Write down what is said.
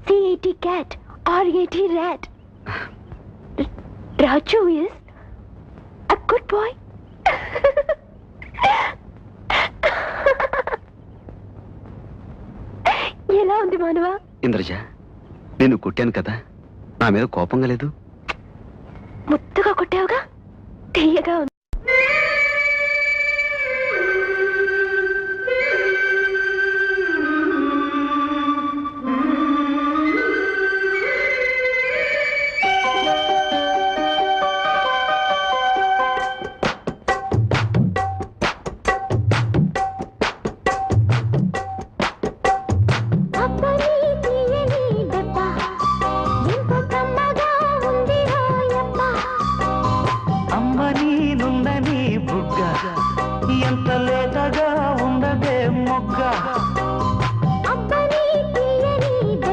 C-A-T cat, R-A-T rat. Raju is a good boy. ఎలా ఉంది మానవా? ఇంద్రజ, నేను కొట్టాను కదా, నా మీద కోపంగా లేదు? ముద్దుగా కొట్టావుగా, తీయగా ఉంది.